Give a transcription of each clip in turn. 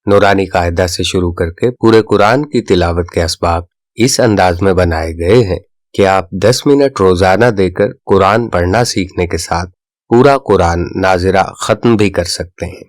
नूरानी कायदा से शुरू करके पूरे कुरान की तिलावत के असबाब इस अंदाज में बनाए गए हैं कि आप 10 मिनट रोजाना देकर कुरान पढ़ना सीखने के साथ पूरा कुरान नाज़िरा खत्म भी कर सकते हैं।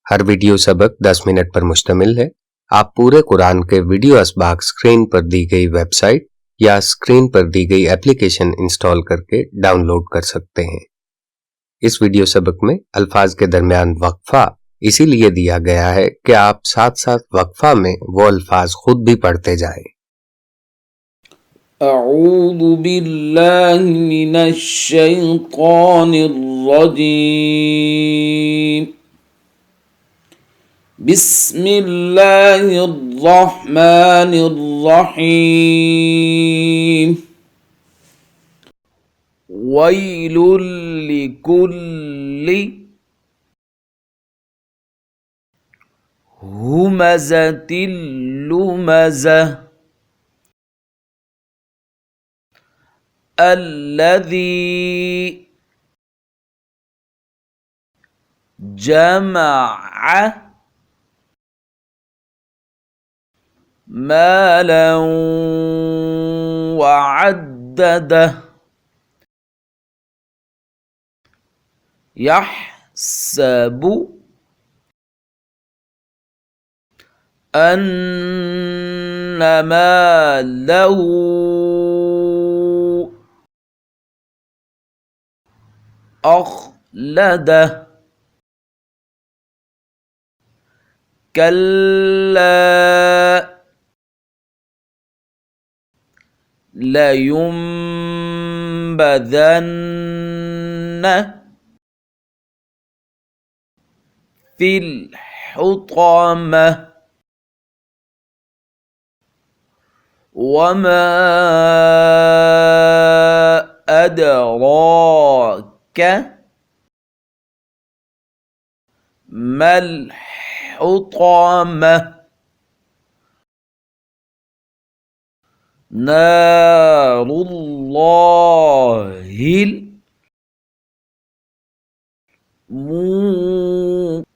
हर वीडियो सबक 10 मिनट पर मुश्तमिल है। आप पूरे कुरान के वीडियो असबाक स्क्रीन पर दी गई वेबसाइट या स्क्रीन पर दी गई एप्लीकेशन इंस्टॉल करके डाउनलोड कर सकते हैं। इस वीडियो सबक में अल्फाज के दरमियान वक्फा इसीलिए दिया गया है कि आप साथ साथ वक्फा में वो अल्फाज खुद भी पढ़ते जाएं। अऊज़ु बिल्लाहि मिनश शैतानिर रजीम। बिस्मिल्लाहिर रहमानिर रहीम। वैलुल लिकुल्लि हुमज़तिल लुमज़ह الذي جمع مالا وعدده يحسب أن ماله أخلده كلا لينبذن في الحطمة وما أدراك ما الحطمة نار الله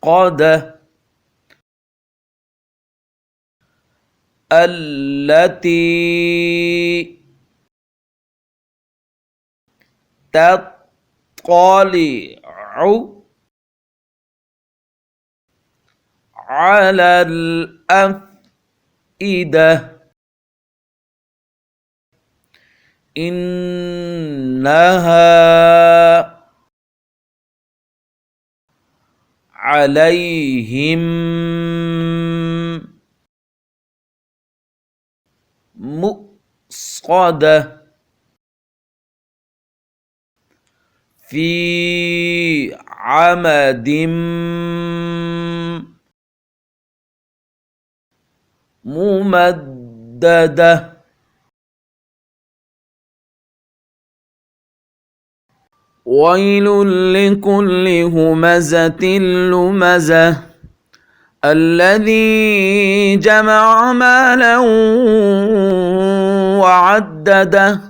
الموقدة التي تطلع على الأفئدة إنها عليهم مؤصدة في عمد ممددة ويل لكل همزة لمزة الذي جمع مالا وعدده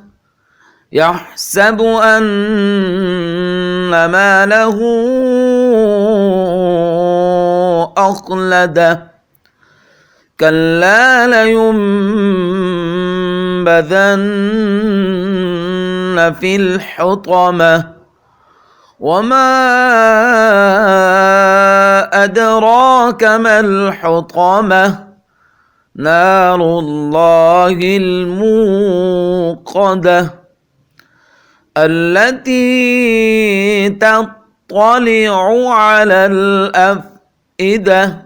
يحسب أن ماله أخلده كلا لينبذن في الحطمة وما أدراك ما الحطمة نار الله الموقدة التي تطلع على الأفئدة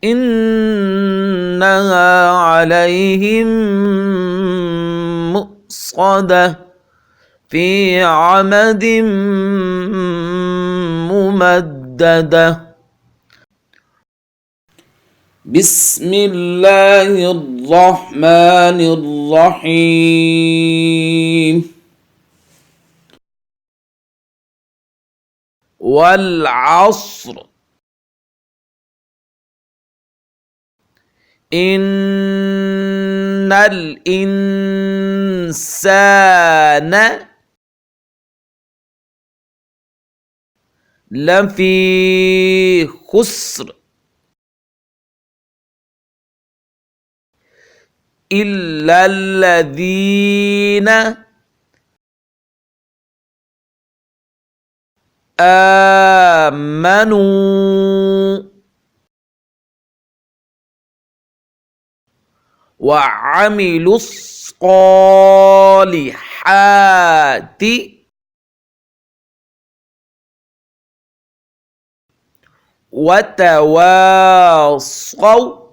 إنها عليهم مؤصدة في عمد ممددة. بسم الله الرحمن الرحيم. والعصر إن الإنسان لفي خسر إلا الذين آمنوا وعملوا الصالحات وتواصوا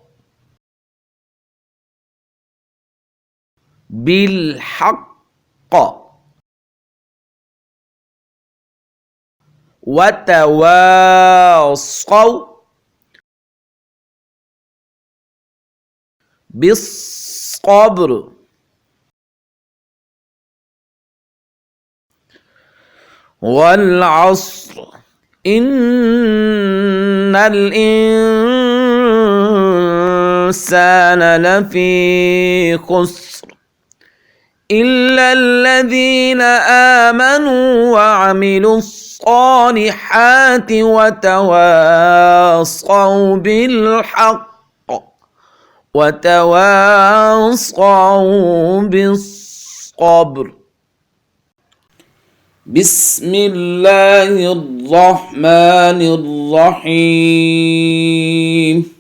بالحق وتواصوا بالصبر والعصر إن الإنسان لفي خسر إلا الذين آمنوا وعملوا الصالحات وتواصوا بالحق وتواصوا بالصبر. بسم الله الرحمن الرحيم.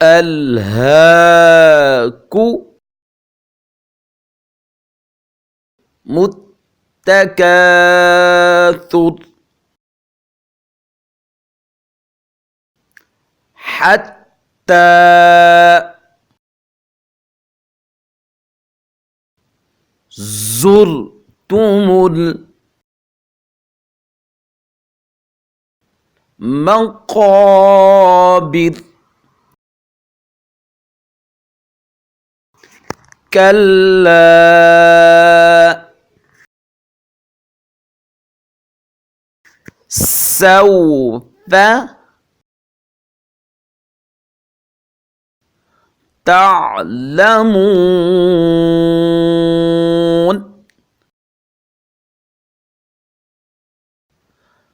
ألهاكم التكاثر حتى زرتم المقابر كلا سوف تعلمون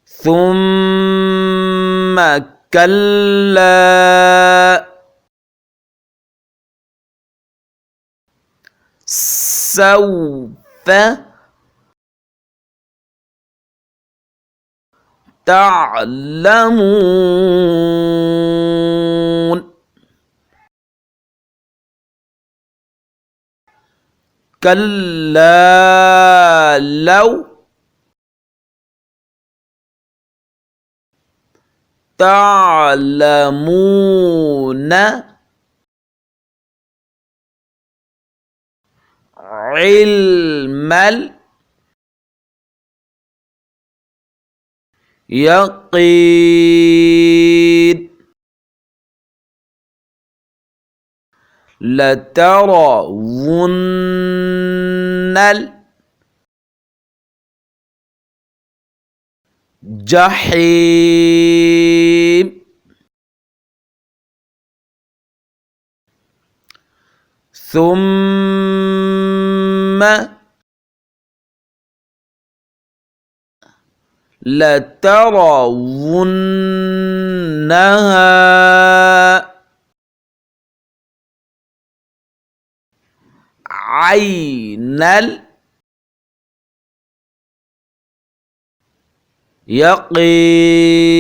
ثم كلا سوف تعلمون كلا لو تعلمون علم اليقين لترون الجحيم ثم لترونها عين اليقين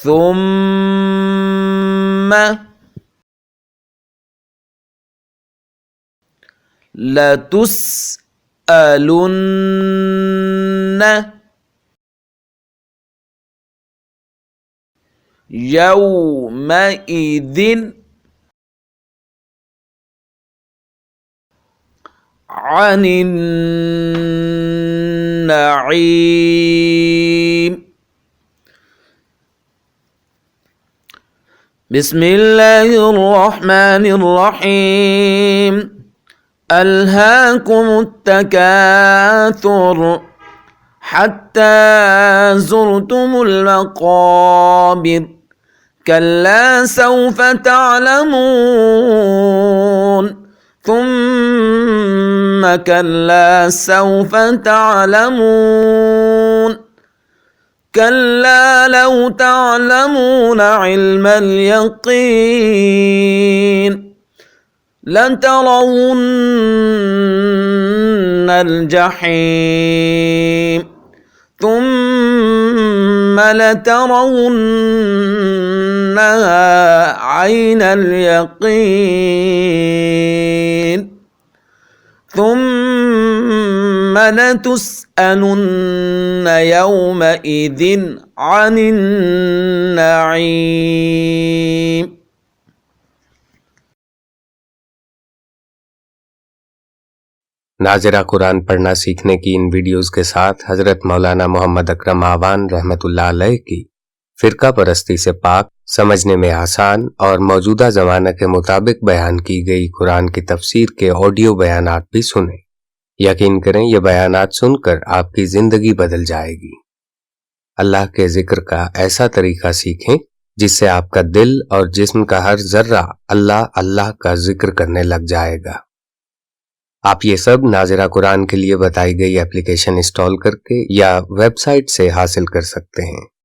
ثم لتسألن يومئذ عن النعيم. بسم الله الرحمن الرحيم. ألهاكم التكاثر حتى زرتم المقابر كلا سوف تعلمون ثم كلا سوف تعلمون كلا لو تعلمون علم اليقين لترون الجحيم ثم لترونها عين اليقين ثم لتسألن يومئذ عن النعيم. नाज़िरा कुरान पढ़ना सीखने की इन वीडियोस के साथ हजरत मौलाना मोहम्मद अकरम आवान रहमतुल्लाह अलैह की फिरका परस्ती से पाक, समझने में आसान और मौजूदा ज़माने के मुताबिक बयान की गई कुरान की तफसीर के ऑडियो बयानात भी सुने। यकीन करें ये बयानात सुनकर आपकी ज़िंदगी बदल जाएगी। अल्लाह के जिक्र का ऐसा तरीका सीखें जिससे आपका दिल और जिस्म का हर जर्रा अल्लाह अल्लाह का जिक्र करने लग जाएगा। आप ये सब नाज़िरा कुरान के लिए बताई गई एप्लीकेशन इंस्टॉल करके या वेबसाइट से हासिल कर सकते हैं।